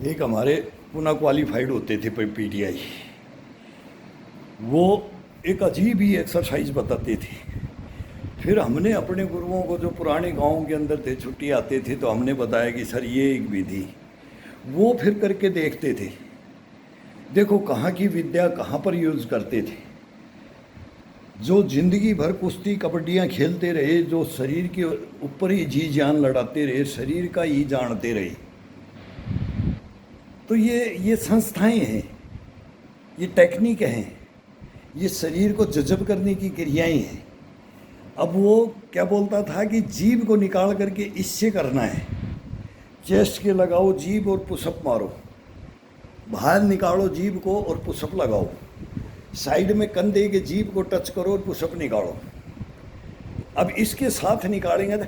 एक हमारे पुनः क्वालिफाइड होते थे पीटीआई, वो एक अजीब ही एक्सरसाइज बताते थे। फिर हमने अपने गुरुओं को, जो पुराने गाँव के अंदर थे, छुट्टी आते थे, तो हमने बताया कि सर ये एक विधि, वो फिर करके देखते थे। देखो कहाँ की विद्या कहाँ पर यूज़ करते थे। जो जिंदगी भर कुश्ती कबड्डियाँ खेलते रहे, जो शरीर के ऊपर ही जी जान लड़ाते रहे, शरीर का ही जानते रहे, तो ये संस्थाएं हैं, ये टेक्निक हैं, ये शरीर को जज़ब करने की क्रियाएं हैं। अब वो क्या बोलता था कि जीभ को निकाल करके इससे करना है, चेस्ट के लगाओ जीभ और पुशअप मारो, बाहर निकालो जीभ को और पुशअप लगाओ, साइड में कंधे के जीभ को टच करो और पुशअप निकालो। अब इसके साथ निकालेंगे तो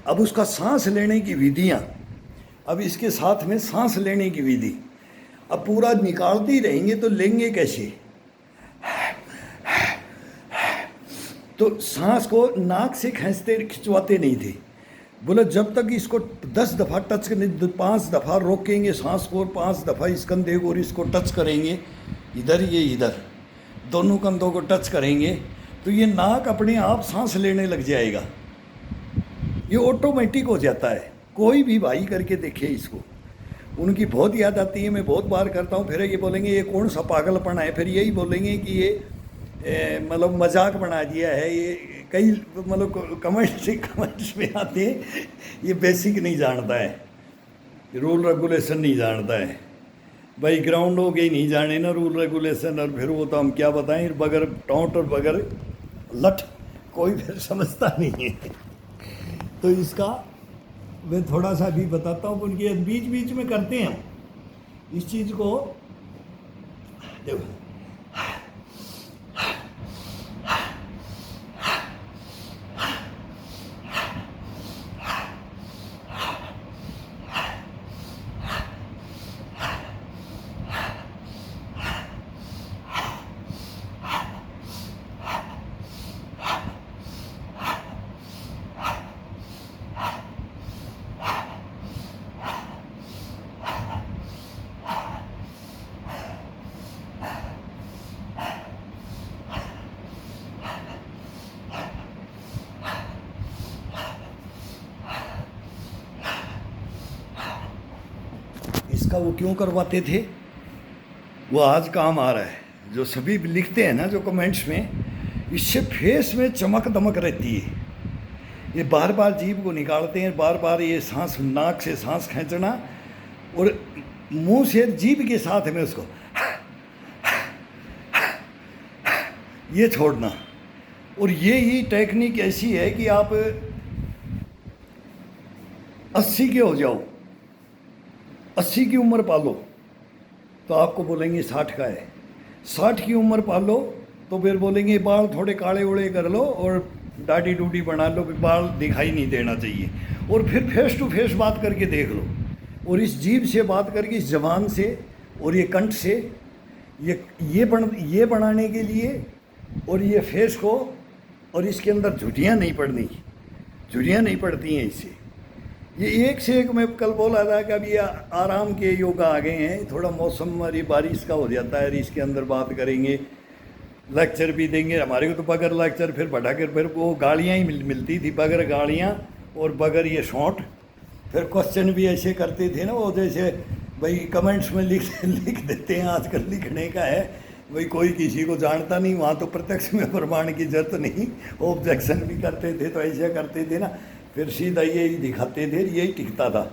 अब उसका सांस लेने की विधियाँ, अब इसके साथ में सांस लेने की विधि, अब पूरा निकालते ही रहेंगे तो लेंगे कैसे। तो सांस को नाक से खींचते खिंचवाते नहीं थे, बोले जब तक इसको 10 दफ़ा टच करने, 5 दफ़ा रोकेंगे सांस को और 5 दफ़ा इस कंधे को और इसको टच करेंगे, इधर ये इधर दोनों कंधों को टच करेंगे, तो ये नाक अपने आप सांस लेने लग जाएगा, ये ऑटोमेटिक हो जाता है। कोई भी भाई करके देखे इसको, उनकी बहुत याद आती है, मैं बहुत बार करता हूँ। फिर ये बोलेंगे ये कौन सा पागलपन है, फिर यही बोलेंगे कि ये मतलब मजाक बना दिया है, ये कई मतलब कमेंट्स में आते हैं, ये बेसिक नहीं जानता है, रूल रेगुलेशन नहीं जानता है भाई, ग्राउंड हो गई नहीं जाने ना रूल रेगुलेशन, और फिर वो तो हम क्या बताएं, बगैर टोंट और बगैर लठ कोई फिर समझता नहीं है। तो इसका मैं थोड़ा सा भी बताता हूँ, उनके बीच बीच में करते हैं इस चीज़ को। देखो इसका वो क्यों करवाते थे, वो आज काम आ रहा है। जो सभी लिखते हैं ना जो कमेंट्स में, इससे फेस में चमक दमक रहती है। ये बार बार जीभ को निकालते हैं, बार बार ये सांस, नाक से सांस खींचना और मुंह से जीभ के साथ में उसको ये छोड़ना। और ये ही टेक्निक ऐसी है कि आप 80 के हो जाओ, 80 की उम्र पालो तो आपको बोलेंगे 60 का है, 60 की उम्र पालो तो फिर बोलेंगे बाल थोड़े काले उड़े कर लो और दाढ़ी डूडी बना लो, बाल दिखाई नहीं देना चाहिए। और फिर फेस टू फेस बात करके देख लो, और इस जीभ से बात करके, इस जबान से और ये कंठ से, ये बनाने के लिए, और ये फेस को, और इसके अंदर झुर्रियाँ नहीं पड़नी, झुर्रियाँ नहीं पड़ती हैं इससे। ये एक से एक, मैं कल बोला था कि अब ये आराम के योगा आ गए हैं, थोड़ा मौसम हमारी बारिश का हो जाता है, इसके अंदर बात करेंगे, लेक्चर भी देंगे। हमारे को तो बगैर लेक्चर फिर बढ़ा कर फिर वो गालियाँ ही मिलती थी, बगैर गालियाँ और बगैर ये शॉर्ट। फिर क्वेश्चन भी ऐसे करते थे ना वो, जैसे भाई कमेंट्स में लिख देते हैं, आजकल लिखने का है भाई, कोई किसी को जानता नहीं, वहाँ तो प्रत्यक्ष में प्रमाण की जरूरत नहीं, ऑब्जेक्शन भी करते थे, तो ऐसे करते थे ना, फिर सीधा यही दिखाते थे, यही टिकता था।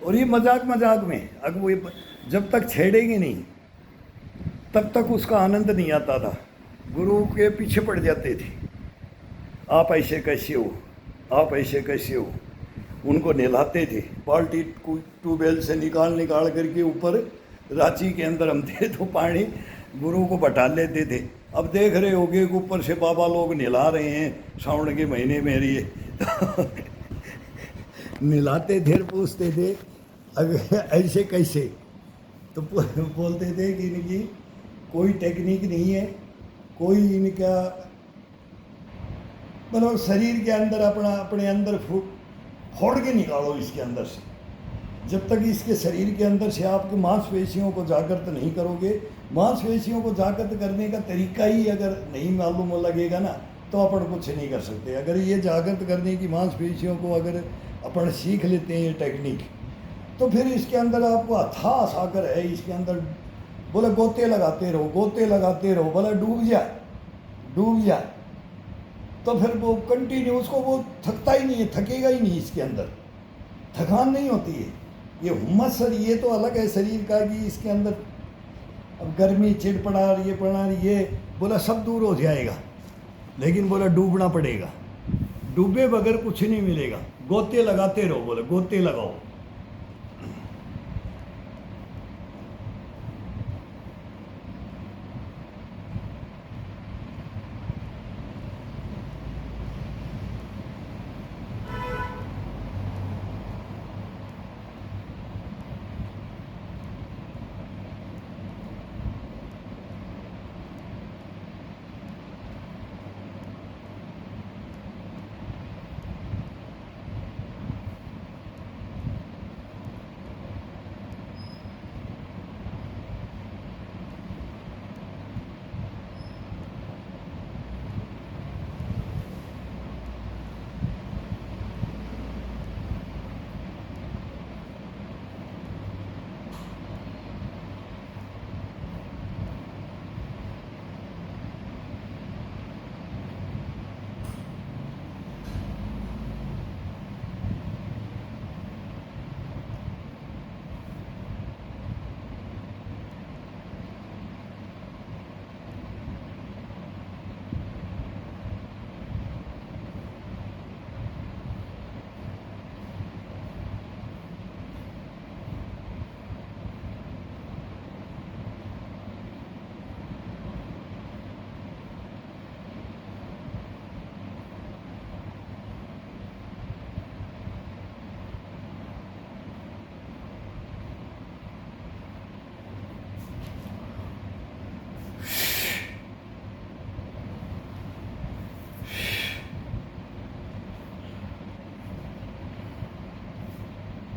और ये मजाक मजाक में, अगर वो जब तक छेड़ेंगे नहीं तब तक उसका आनंद नहीं आता था। गुरु के पीछे पड़ जाते थे, आप ऐसे कैसे हो, आप ऐसे कैसे हो, उनको नहलाते थे, बाल्टी ट्यूबवेल से निकाल करके ऊपर रांची के अंदर हम थे तो पानी गुरु को बटा लेते थे। अब देख रहे होगे कि ऊपर से बाबा लोग नहला रहे हैं सावन के महीने में, ये नहलाते थे, पूछते थे अगर ऐसे कैसे, तो बोलते थे कि इनकी कोई टेक्निक नहीं है, कोई इनका मतलब शरीर के अंदर अपना अपने अंदर फोड़ के निकालो इसके अंदर से। जब तक इसके शरीर के अंदर से आपकी मांसपेशियों को जागृत नहीं करोगे, मांसपेशियों को जागृत करने का तरीका ही अगर नहीं मालूम लगेगा ना, तो अपन कुछ नहीं कर सकते। अगर ये जागृत करने की मांसपेशियों को अगर अपन सीख लेते हैं ये टेक्निक, तो फिर इसके अंदर आपको अथाह सागर है इसके अंदर। बोले गोते लगाते रहो, गोते लगाते रहो, बोला डूब जाए, डूब जाए, तो फिर वो कंटिन्यू, उसको वो थकता ही नहीं है, थकेगा ही नहीं। इसके अंदर थकान नहीं होती है। ये हुम्मस सर ये तो अलग है शरीर का कि इसके अंदर अब गर्मी चिड़पड़ा ये पड़ा ये बोला सब दूर हो जाएगा, लेकिन बोला डूबना पड़ेगा, डूबे बगैर कुछ नहीं मिलेगा। गोते लगाते रहो, बोले गोते लगाओ।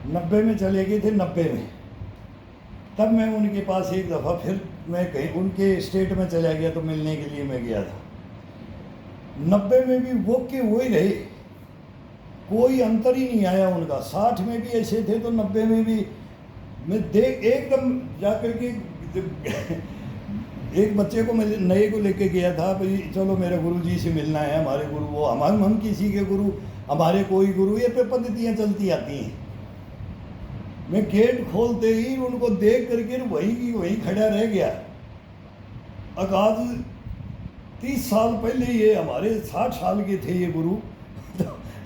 नब्बे में चले गए थे, 90 में। तब मैं उनके पास एक दफ़ा फिर मैं कहीं उनके स्टेट में चला गया, तो मिलने के लिए मैं गया था। 90 में भी वो के वो ही रहे, कोई अंतर ही नहीं आया उनका। 60 में भी ऐसे थे तो 90 में भी मैं देख एकदम जाकर के एक बच्चे को मैं नए को लेके गया था, भाई चलो मेरे गुरु जी से मिलना है, हमारे गुरु वो हम किसी के गुरु, हमारे कोई गुरु, ये पे पद्धतियाँ चलती आती हैं। मैं गेट खोलते ही उनको देख करके वहीं की वहीं खड़ा रह गया। आज 30 साल पहले ये हमारे 60 साल के थे ये गुरु,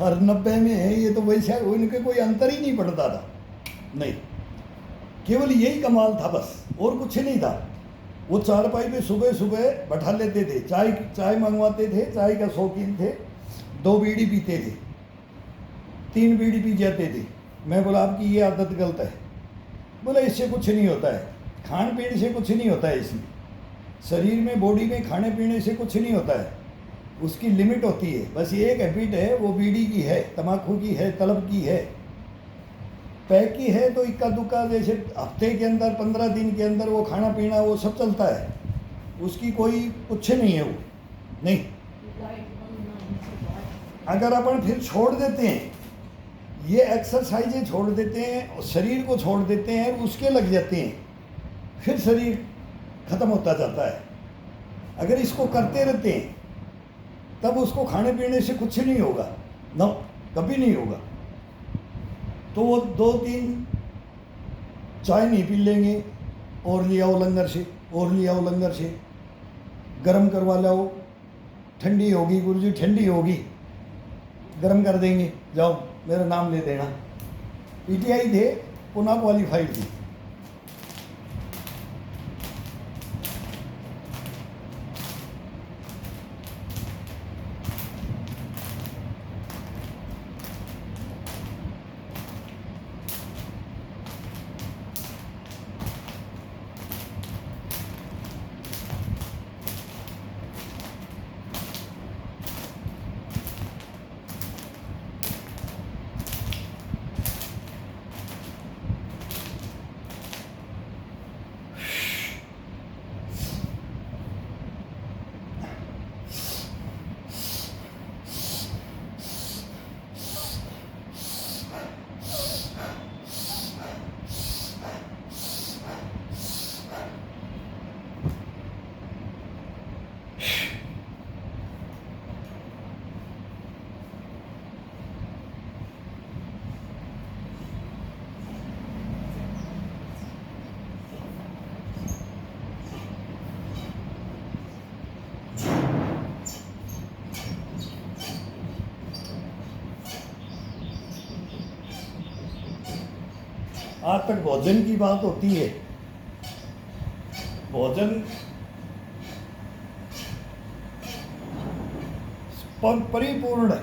और 90 में है ये, तो वैसा उनके कोई अंतर ही नहीं पड़ता था। नहीं, केवल यही कमाल था बस, और कुछ नहीं था। वो चारपाई पे सुबह सुबह बैठा लेते थे, चाय मंगवाते थे, चाय का शौकीन थे, 2 बीड़ी पीते थे, 3 बीड़ी पी जाते थे। मैं बोला आपकी ये आदत गलत है। बोला इससे कुछ नहीं होता है, खान पीने से कुछ नहीं होता है, इसमें शरीर में बॉडी में खाने पीने से कुछ नहीं होता है, उसकी लिमिट होती है। बस ये एक हैबिट है, वो बीड़ी की है, तम्बाकू की है, तलब की है, पैक की है, तो इक्का दुक्का जैसे हफ्ते के अंदर 15 दिन के अंदर वो खाना पीना वो सब चलता है, उसकी कोई कुछ नहीं है वो नहीं। अगर अपन फिर छोड़ देते हैं, ये एक्सरसाइजें छोड़ देते हैं, शरीर को छोड़ देते हैं, उसके लग जाते हैं, फिर शरीर खत्म होता जाता है। अगर इसको करते रहते हैं तब उसको खाने पीने से कुछ नहीं होगा, ना कभी नहीं होगा। तो वो 2-3 चाय नहीं पी लेंगे, और ले आओ लंगर से, और ले आओ लंगर से, गरम करवा लाओ, ठंडी होगी गुरुजी ठंडी होगी, गरम कर देंगे, जाओ मेरा नाम ले देना। पीटीआई थे, पुनः क्वालिफाइड थी। आज तक भोजन की बात होती है, भोजन परिपूर्ण है,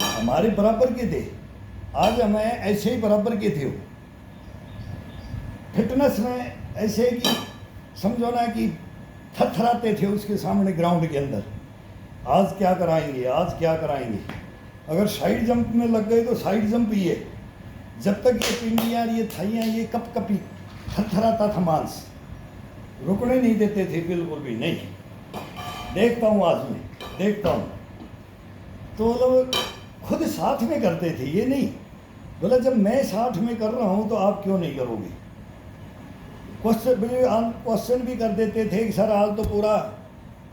हमारे बराबर के थे, आज हमें ऐसे ही बराबर के थे। फिटनेस में ऐसे कि समझो ना कि थरथराते थे उसके सामने ग्राउंड के अंदर, आज क्या कराएंगे, आज क्या कराएंगे। अगर साइड जंप में लग गए तो साइड जंप ही है, जब तक ये पिंडियाँ, ये थाइयाँ, ये कप कपी थरथराता था मांस, रुकने नहीं देते थे बिल्कुल भी नहीं। देखता हूँ आज मैं, देखता हूँ तो लोग खुद साथ में करते थे, ये नहीं बोला जब मैं साथ में कर रहा हूँ तो आप क्यों नहीं करोगे। क्वेश्चन भी कर देते थे कि सर आज तो पूरा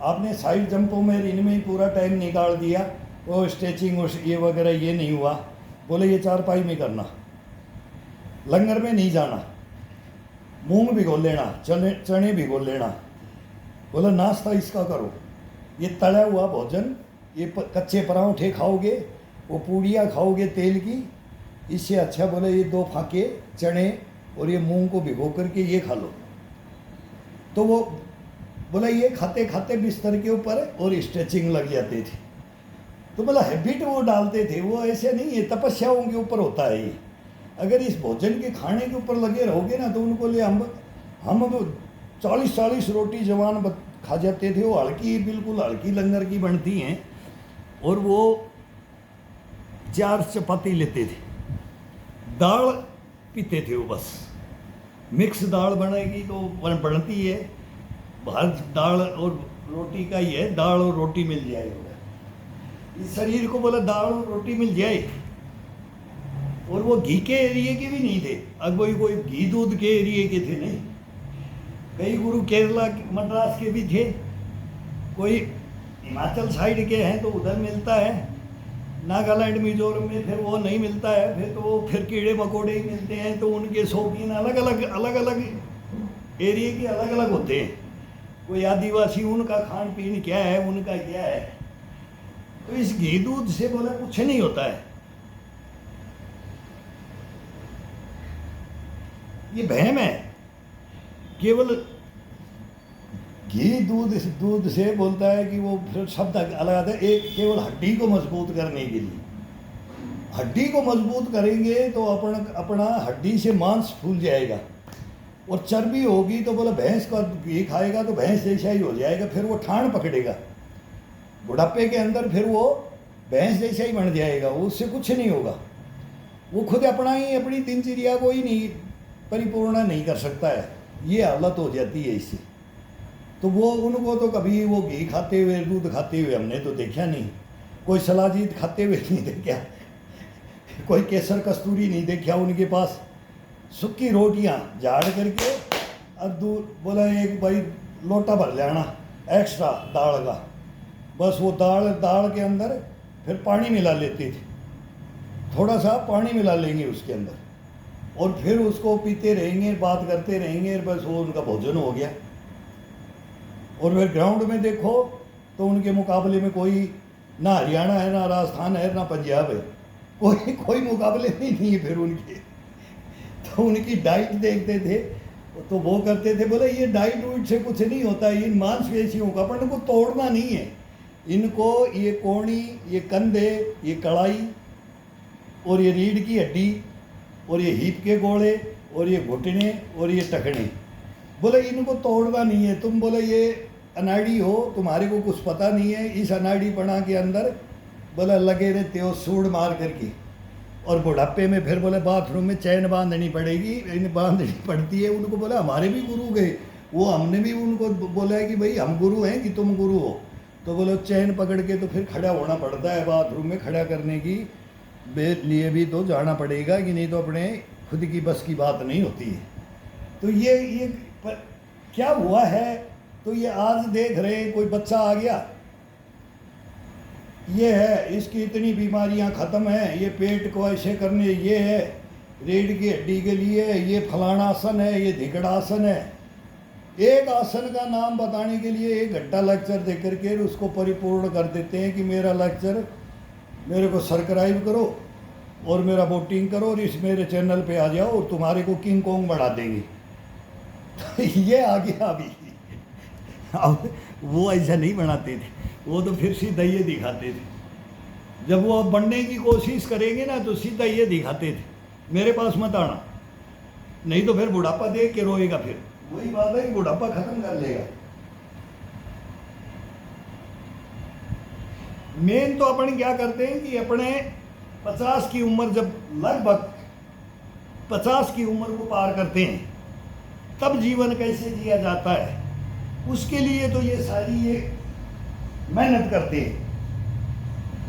आपने साइड जंपों में इनमें ही पूरा टाइम निकाल दिया, वो स्ट्रेचिंग और ये वगैरह ये नहीं हुआ। बोले ये चारपाई में करना, लंगर में नहीं जाना, मूंग भिगो लेना, चने भिगो लेना। बोला नाश्ता इसका करो, ये तला हुआ भोजन, ये कच्चे परांठे खाओगे, वो पूड़ियाँ खाओगे तेल की, इससे अच्छा बोले ये 2 फाके चने और ये मूंग को भिगो करके ये खा लो। तो वो बोला ये खाते खाते बिस्तर के ऊपर और स्ट्रेचिंग लग जाते थे। तो बोला हैबिट वो डालते थे, वो ऐसे नहीं है, तपस्याओं के ऊपर होता है ये। अगर इस भोजन के खाने के ऊपर लगे रहोगे ना तो उनको लिए हम 40-40 रोटी जवान खा जाते थे, वो हल्की, बिल्कुल हल्की लंगर की बनती हैं, और वो 4 चपाती लेते थे, दाल पीते थे वो, बस मिक्स दाल बनेगी तो बनती है, भात दाल और रोटी का ही है, दाल और रोटी मिल जाएगा इस शरीर को। बोला दाल और रोटी मिल जाए, और वो घी के एरिए के भी नहीं थे, अब कोई घी दूध के एरिए के थे नहीं। कई गुरु केरला मद्रास के भी थे, कोई हिमाचल साइड के हैं तो उधर मिलता है, नागालैंड मिजोरम में फिर वो नहीं मिलता है, फिर तो वो फिर कीड़े मकोड़े ही मिलते हैं। तो उनके शौकीन अलग अलग एरिए के अलग अलग होते हैं। कोई आदिवासी, उनका खान पीन क्या है, उनका क्या है। तो इस घी दूध से बोला कुछ नहीं होता है, ये वहम है। केवल घी दूध से बोलता है कि वो फिर शब्द अलग आता है। एक केवल हड्डी को मजबूत करने के लिए, हड्डी को मजबूत करेंगे तो अपना हड्डी से मांस फूल जाएगा, और चर्बी होगी तो बोला भैंस का घी खाएगा तो भैंस जैसा ही हो जाएगा, फिर वो ठाण पकड़ेगा बुढ़ापे के अंदर, फिर वो भैंस जैसा ही बन जाएगा, उससे कुछ नहीं होगा। वो खुद अपनी दिनचर्या को ही नहीं परिपूर्ण नहीं कर सकता है, ये हालत हो जाती है इससे। तो वो उनको तो कभी वो घी खाते हुए, दूध खाते हुए हमने तो देखा नहीं, कोई सलाजीत खाते हुए नहीं देखा, कोई केसर कस्तूरी नहीं देखा उनके पास। सूखी रोटियां झाड़ करके और दूध, बोला एक भाई लोटा भर लेना एक्स्ट्रा दाल का, बस वो दाल के अंदर फिर पानी मिला लेते थे, थोड़ा सा पानी मिला लेंगे उसके अंदर, और फिर उसको पीते रहेंगे, बात करते रहेंगे, बस वो उनका भोजन हो गया। और फिर ग्राउंड में देखो तो उनके मुकाबले में कोई ना हरियाणा है, ना राजस्थान है, ना पंजाब है, कोई मुकाबले में नहीं है फिर उनके। तो उनकी डाइट देखते थे तो वो करते थे, बोले ये डाइट वाइट से कुछ नहीं होता, इन मांसपेशियों का अपन को तोड़ना नहीं है, इनको ये कोहनी, ये कंधे, ये कड़ाई और ये रीढ़ की हड्डी और ये हिप के गोले और ये घुटने और ये टखने, बोले इनको तोड़ना नहीं है। तुम बोले ये अनाड़ी हो, तुम्हारे को कुछ पता नहीं है, इस अनाड़ी पना के अंदर बोला लगे रहते हो सूढ़ मार करके, और बुढ़ापे में फिर बोले बाथरूम में चैन बांधनी पड़ेगी, बांधनी पड़ती है। उनको बोला हमारे भी गुरु गए, वो हमने भी उनको बोला है कि भाई हम गुरु हैं कि तुम गुरु हो, तो बोलो चैन पकड़ के तो फिर खड़ा होना पड़ता है, बाथरूम में खड़ा करने की लिए भी तो जाना पड़ेगा, कि नहीं तो अपने खुद की बस की बात नहीं होती है। तो ये क्या हुआ है, तो ये आज देख रहे हैं कोई बच्चा आ गया, ये है, इसकी इतनी बीमारियां ख़त्म हैं, ये पेट को ऐसे करने, ये है रीढ़ की हड्डी के लिए, ये फलाना आसन है, ये धिकड़ आसन है। एक आसन का नाम बताने के लिए 1 घंटा लेक्चर दे करके उसको परिपूर्ण कर देते हैं कि मेरा लेक्चर मेरे को सब्सक्राइब करो और मेरा वोटिंग करो और इस मेरे चैनल पे आ जाओ और तुम्हारे को किंग कोंग बढ़ा देंगे। तो ये आ गया अभी। अब वो ऐसा नहीं बनाते थे, वो तो फिर सीधा ये दिखाते थे। जब वो अब बनने की कोशिश करेंगे ना तो सीधा ये दिखाते थे, मेरे पास मत आना, नहीं तो फिर बुढ़ापा देख के रोएगा। फिर वही बात है कि बुढ़ापा खत्म कर लेगा। मेन तो अपन क्या करते हैं कि अपने 50 की उम्र, जब लगभग 50 की उम्र को पार करते हैं, तब जीवन कैसे जिया जाता है, उसके लिए तो ये सारी ये मेहनत करते हैं।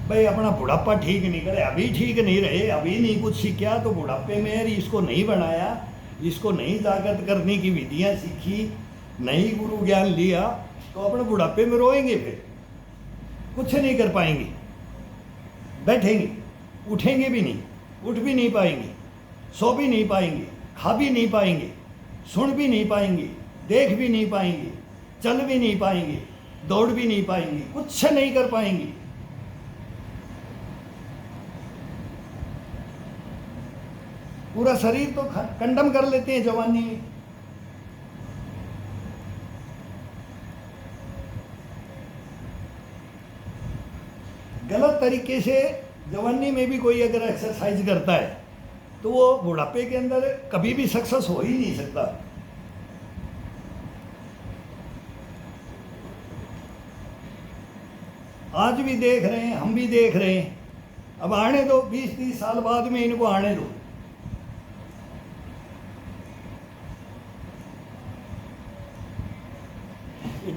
भाई अपना बुढ़ापा ठीक नहीं करे, अभी ठीक नहीं रहे, अभी नहीं कुछ सीखा तो बुढ़ापे में इसको नहीं बनाया, इसको नहीं जागृत करने की विधियां सीखी, नहीं गुरु ज्ञान लिया, तो अपने बुढ़ापे में रोएंगे, फिर कुछ नहीं कर पाएंगे, बैठेंगे, उठेंगे भी नहीं, उठ भी नहीं पाएंगे, सो भी नहीं पाएंगे, खा भी नहीं पाएंगे, सुन भी नहीं पाएंगे, देख भी नहीं पाएंगे, चल भी नहीं पाएंगे, दौड़ भी नहीं पाएंगे, कुछ नहीं कर पाएंगे। पूरा शरीर तो कंडम कर लेते हैं जवानी में। गलत तरीके से जवानी में भी कोई अगर एक्सरसाइज करता है तो वो बुढ़ापे के अंदर कभी भी सक्सेस हो ही नहीं सकता। आज भी देख रहे हैं, हम भी देख रहे हैं। अब आने दो, 20-30 साल बाद में इनको आने दो।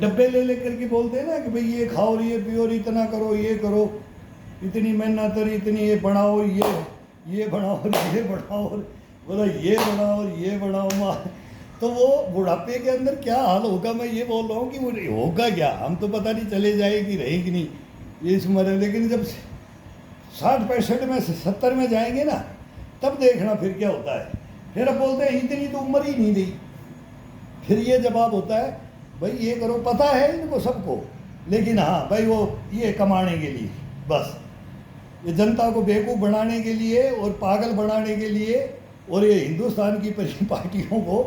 डब्बे ले लेकर के बोलते हैं ना कि भाई ये खाओ और ये पियो और इतना करो, ये करो, इतनी मेहनत और इतनी ये बनाओ, ये बनाओ और ये बनाओ और बोला ये बनाओ और ये बनाओ माँ। तो वो बुढ़ापे के अंदर क्या हाल होगा, मैं ये बोल रहा हूँ कि वो होगा क्या, हम तो पता नहीं चले जाएगी रहेगी नहीं ये इस उम्र है। लेकिन जब 60-65 में 70 में जाएंगे ना, तब देखना फिर क्या होता है। फिर अब बोलते हैं इतनी तो उम्र ही नहीं दी। फिर ये जवाब होता है भाई ये करो, पता है इनको सबको, लेकिन हाँ भाई वो ये कमाने के लिए, बस ये जनता को बेवकूफ़ बनाने के लिए और पागल बनाने के लिए और ये हिंदुस्तान की पार्टियों को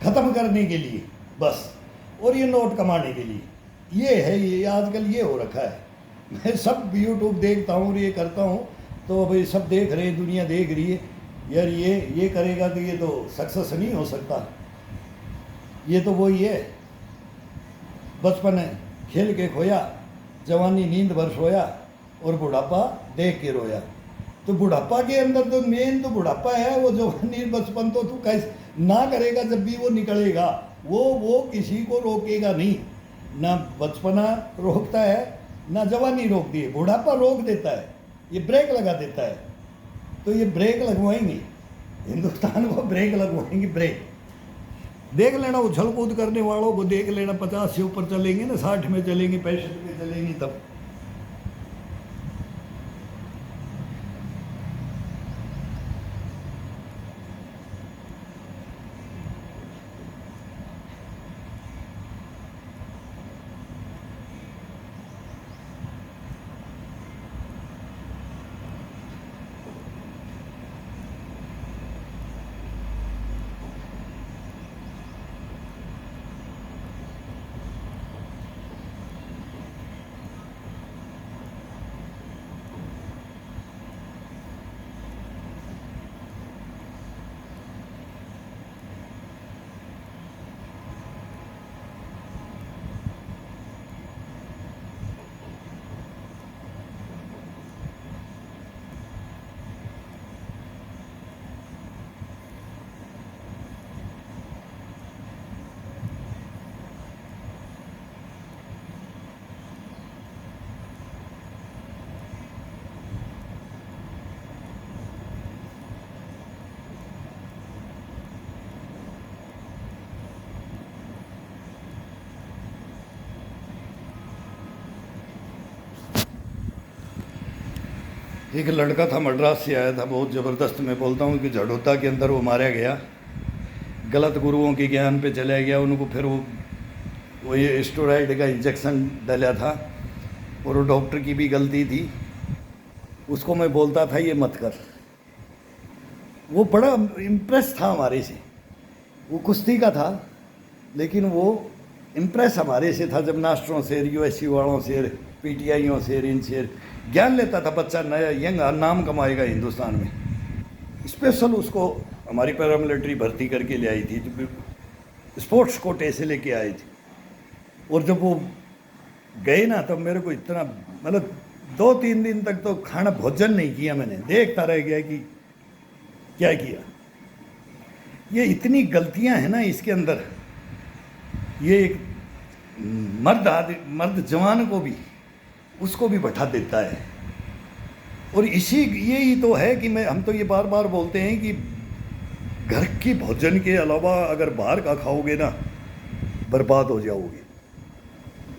ख़त्म करने के लिए बस, और ये नोट कमाने के लिए। ये है, ये आजकल ये हो रखा है। मैं सब यूट्यूब देखता हूँ और ये करता हूँ, तो भाई सब देख रहे हैं, दुनिया देख रही है यार, ये करेगा तो ये तो सक्सेस नहीं हो सकता। ये तो वही है, बचपन खेल के खोया, जवानी नींद भर सोया और बुढ़ापा देख के रोया। तो बुढ़ापा के अंदर तो मेन तो बुढ़ापा है, वो जवानी बचपन तो तू कैसे ना करेगा, जब भी वो निकलेगा वो किसी को रोकेगा नहीं। ना बचपना रोकता है, ना जवानी रोकती है, बुढ़ापा रोक देता है, ये ब्रेक लगा देता है। तो ये ब्रेक लगवाएंगे, हिंदुस्तान को ब्रेक लगवाएंगे, ब्रेक। देख लेना उछल कूद करने वालों को, देख लेना 50 से ऊपर चलेंगे ना, 60 में चलेंगे, 65 में चलेंगे, तब एक लड़का था, मद्रास से आया था, बहुत ज़बरदस्त। मैं बोलता हूँ कि झड़ोता के अंदर वो मारा गया, गलत गुरुओं के ज्ञान पे चला गया। उनको फिर वो ये स्टेरॉइड का इंजेक्शन डाला था और वो डॉक्टर की भी गलती थी। उसको मैं बोलता था ये मत कर, वो बड़ा इम्प्रेस था हमारे से। वो कुश्ती का था, लेकिन वो इम्प्रेस हमारे से था, जब मास्टरों से, यूएससी वालों से, पीटीआईयों से, इनसे ज्ञान लेता था। बच्चा नया यंग नाम कमाएगा हिंदुस्तान में। स्पेशल उसको हमारी पैरामिलिट्री भर्ती करके ले आई थी, जो स्पोर्ट्स कोटे से लेके आई थी। और जब वो गए ना, तब मेरे को इतना, मतलब 2-3 दिन तक तो खाना भोजन नहीं किया मैंने, देखता रह गया कि क्या किया। ये इतनी गलतियां हैं ना इसके अंदर। ये एक मर्द जवान को भी, उसको भी बैठा देता है। और यही तो है कि हम तो ये बार बार बोलते हैं कि घर की भोजन के अलावा अगर बाहर का खाओगे ना, बर्बाद हो जाओगे।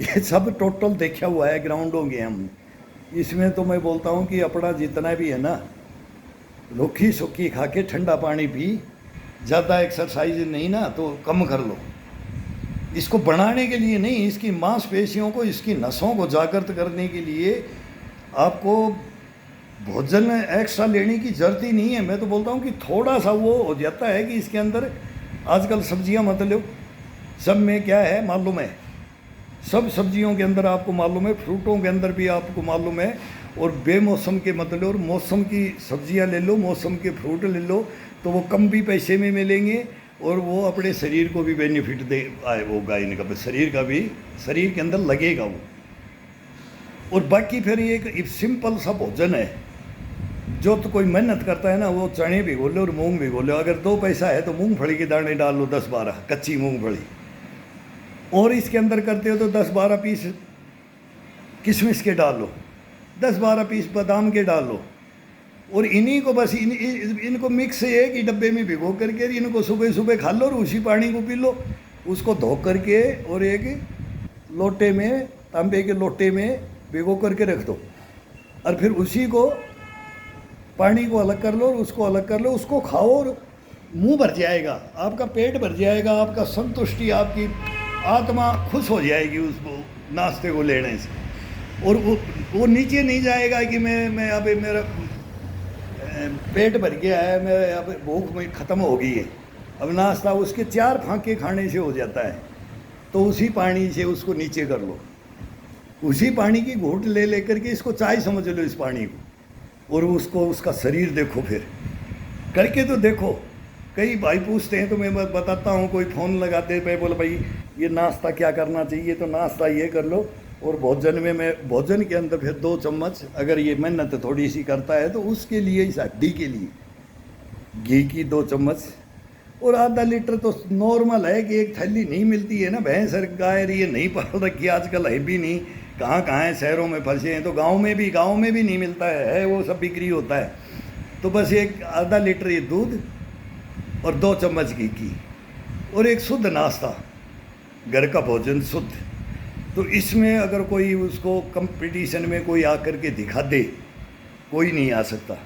ये सब टोटल देखा हुआ है ग्राउंडों के हम। इसमें तो मैं बोलता हूँ कि अपना जितना भी है ना, रूखी सूखी खा के ठंडा पानी पी, ज़्यादा एक्सरसाइज नहीं ना तो कम कर लो। इसको बढ़ाने के लिए नहीं, इसकी मांसपेशियों को, इसकी नसों को जागृत करने के लिए आपको भोजन एक्स्ट्रा लेने की ज़रूरत ही नहीं है। मैं तो बोलता हूँ कि थोड़ा सा वो हो जाता है कि इसके अंदर आजकल सब्जियाँ मतलब सब में क्या है मालूम है, सब सब्जियों के अंदर आपको मालूम है, फ्रूटों के अंदर भी आपको मालूम है। और बेमौसम के मतलब, और मौसम की सब्जियां ले लो, मौसम के फ्रूट ले लो, तो वो कम भी पैसे में मिलेंगे और वो अपने शरीर को भी बेनिफिट दे आए, वो गाय का शरीर का भी, शरीर के अंदर लगेगा वो। और बाकी फिर ये एक सिंपल सा भोजन है। जो तो कोई मेहनत करता है ना, वो चने भिगो लो और मूंग भिगो लो। अगर 2 पैसा है तो मूंगफली के दाने डाल लो 10-12 कच्ची मूंगफली। और इसके अंदर करते हो तो 10-12 पीस किशमिश के डाल लो, 10-12 पीस बादाम के डाल लो। और इन्हीं को बस इनको मिक्स एक ही डब्बे में भिगो करके इनको सुबह सुबह खा लो और उसी पानी को पी लो। उसको धो करके और एक लोटे में, तांबे के लोटे में भिगो करके रख दो, और फिर उसी को पानी को अलग कर लो और उसको अलग कर लो। उसको खाओ और मुंह भर जाएगा, आपका पेट भर जाएगा, आपका संतुष्टि, आपकी आत्मा खुश हो जाएगी उस नाश्ते को लेने से। और वो नीचे नहीं जाएगा कि मैं अब मेरा पेट भर गया है, मैं अब भूख में ख़त्म हो गई है, अब नाश्ता उसके 4 फांके खाने से हो जाता है। तो उसी पानी से उसको नीचे कर लो, उसी पानी की घूंट ले लेकर के इसको चाय समझ लो इस पानी को। और उसको, उसका शरीर देखो, फिर करके तो देखो। कई भाई पूछते हैं तो मैं बताता हूँ, कोई फ़ोन लगाते पे बोले भाई ये नाश्ता क्या करना चाहिए, तो नाश्ता ये कर लो। और भोजन में मैं भोजन के अंदर फिर 2 चम्मच, अगर ये मेहनत थोड़ी सी करता है तो उसके लिए, इस हड्डी के लिए घी की 2 चम्मच। और आधा लीटर तो नॉर्मल है कि एक थैली नहीं मिलती है ना। भैंस और गाय ये नहीं पाल रखी आजकल, है भी नहीं, कहाँ है, शहरों में फंसे हैं। तो गाँव में भी नहीं मिलता है वो सब बिक्री होता है। तो बस एक आधा लीटर ये दूध और 2 चम्मच घी की, और एक शुद्ध नाश्ता, घर का भोजन शुद्ध। तो इसमें अगर कोई उसको कंपटीशन में कोई आकर के दिखा दे, कोई नहीं आ सकता।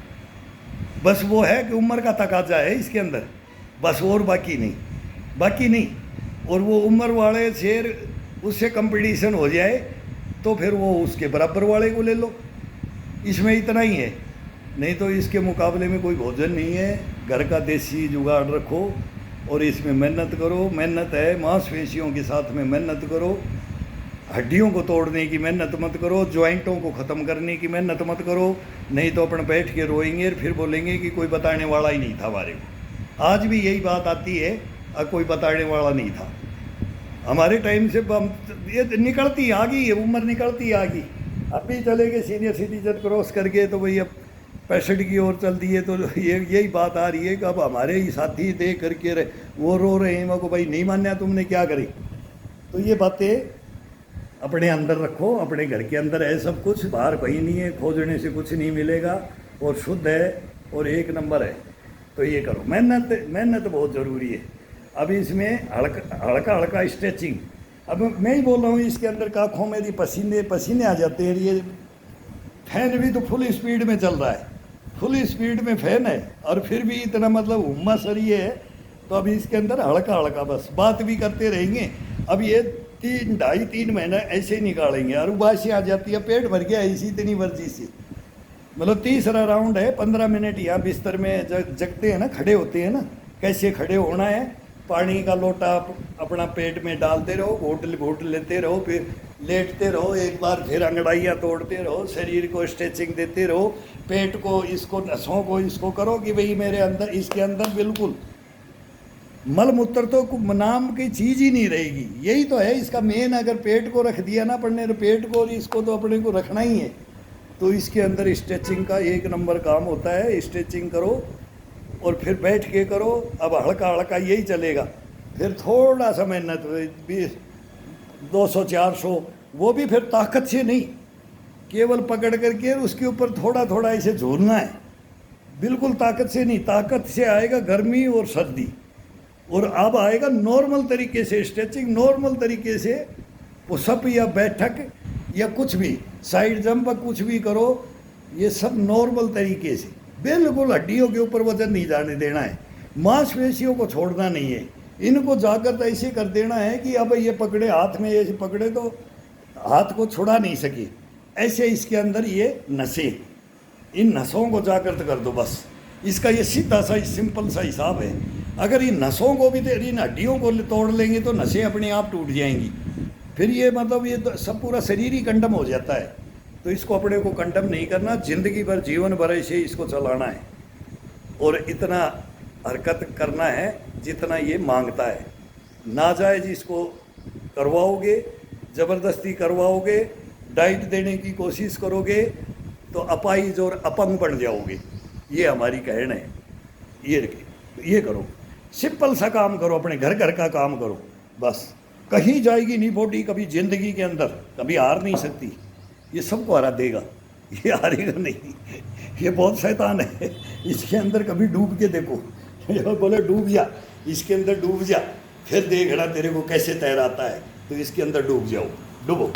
बस वो है कि उम्र का तकाजा है इसके अंदर, बस, और बाकी नहीं। और वो उम्र वाले शेर उससे कंपटीशन हो जाए तो फिर वो उसके बराबर वाले को ले लो, इसमें इतना ही है। नहीं तो इसके मुकाबले में कोई भोजन नहीं है। घर का देसी जुगाड़ रखो और इसमें मेहनत करो। मेहनत है, मांसपेशियों के साथ में मेहनत करो, हड्डियों को तोड़ने की मेहनत मत करो, जॉइंटों को ख़त्म करने की मेहनत मत करो। नहीं तो अपन बैठ के रोएंगे और फिर बोलेंगे कि कोई बताने वाला ही नहीं था हमारे को। आज भी यही बात आती है, कोई बताने वाला नहीं था हमारे टाइम से। ये निकलती आ गई है, उम्र निकलती आ गई। अभी चले गए सीनियर सिटीजन क्रॉस करके, तो भाई अब 65 की ओर चल दी है। तो यही बात आ रही है कि अब हमारे ही साथी देख करके वो रो रहे हैं, मेरे को भाई नहीं मान्या तुमने क्या करी। तो ये बातें अपने अंदर रखो, अपने घर के अंदर है सब कुछ, बाहर कहीं नहीं है, खोजने से कुछ नहीं मिलेगा, और शुद्ध है और 1 नंबर है। तो ये करो, मेहनत बहुत ज़रूरी है। अब इसमें हल्का स्ट्रेचिंग। अब मैं ही बोल रहा हूँ, इसके अंदर आँखों में भी पसीने आ जाते हैं। ये फैन भी तो फुल स्पीड में चल रहा है, फुल स्पीड में फैन है, और फिर भी इतना मतलब उम्मा सरी है। तो अभी इसके अंदर हल्का बस बात भी करते रहेंगे। अब ये 2.5-3 महीना ऐसे निकालेंगे और उबासी आ जाती है, पेट भर गया इसी इतनी वर्जी से। मतलब तीसरा राउंड है, 15 मिनट यहाँ बिस्तर में जगते हैं ना, खड़े होते हैं ना, कैसे खड़े होना है। पानी का लोटा अपना पेट में डालते रहो, घोट घोट लेते रहो, फिर लेटते रहो, एक बार फिर अंगड़ाइयाँ तोड़ते रहो, शरीर को स्ट्रेचिंग देते रहो, पेट को, इसको, नसों को इसको करो कि भाई मेरे अंदर, इसके अंदर बिल्कुल मल मूत्र तो नाम की चीज़ ही नहीं रहेगी। यही तो है इसका मेन। अगर पेट को रख दिया ना पढ़ने, तो पेट को और इसको तो अपने को रखना ही है। तो इसके अंदर स्ट्रेचिंग का 1 नंबर काम होता है। स्ट्रेचिंग करो और फिर बैठ के करो। अब हल्का हल्का यही चलेगा, फिर थोड़ा सा मेहनत, 200-400, वो भी फिर ताकत से नहीं, केवल पकड़ करके उसके ऊपर थोड़ा थोड़ा ऐसे झूलना है, बिल्कुल ताकत से नहीं। ताकत से आएगा गर्मी और सर्दी, और अब आएगा नॉर्मल तरीके से स्ट्रेचिंग, नॉर्मल तरीके से पुशअप या बैठक या कुछ भी, साइड जंप, कुछ भी करो, ये सब नॉर्मल तरीके से। बिल्कुल हड्डियों के ऊपर वजन नहीं जाने देना है, मांसपेशियों को छोड़ना नहीं है, इनको जाकर ऐसे कर देना है कि अब ये पकड़े हाथ में, ऐसे पकड़े तो हाथ को छुड़ा नहीं सके, ऐसे इसके अंदर ये नसें, इन नसों को जाकर कर दो बस। इसका ये सीधा सा सिंपल सा हिसाब है। अगर इन नसों को भी, इन हड्डियों को तोड़ लेंगे तो नसें अपने आप टूट जाएंगी, फिर ये मतलब ये तो सब पूरा शरीर ही कंडम हो जाता है। तो इसको अपने को कंडम नहीं करना, जिंदगी भर, जीवन भर ऐसे इसको चलाना है, और इतना हरकत करना है जितना ये मांगता है। नाजायज इसको करवाओगे, ज़बरदस्ती करवाओगे, डाइट देने की कोशिश करोगे तो अपाहिज और अपंग बन जाओगे। ये हमारी कहना है। ये करो, सिंपल सा काम करो, अपने घर घर का काम करो बस। कहीं जाएगी नहीं बॉडी कभी ज़िंदगी के अंदर, कभी हार नहीं सकती। ये सबको हरा देगा, ये हारेगा नहीं। ये बहुत शैतान है, इसके अंदर कभी डूब के देखो। बोले डूब जा, इसके अंदर डूब जा, फिर देखना तेरे को कैसे तैराता है। तो इसके अंदर डूब जाओ, डूबो।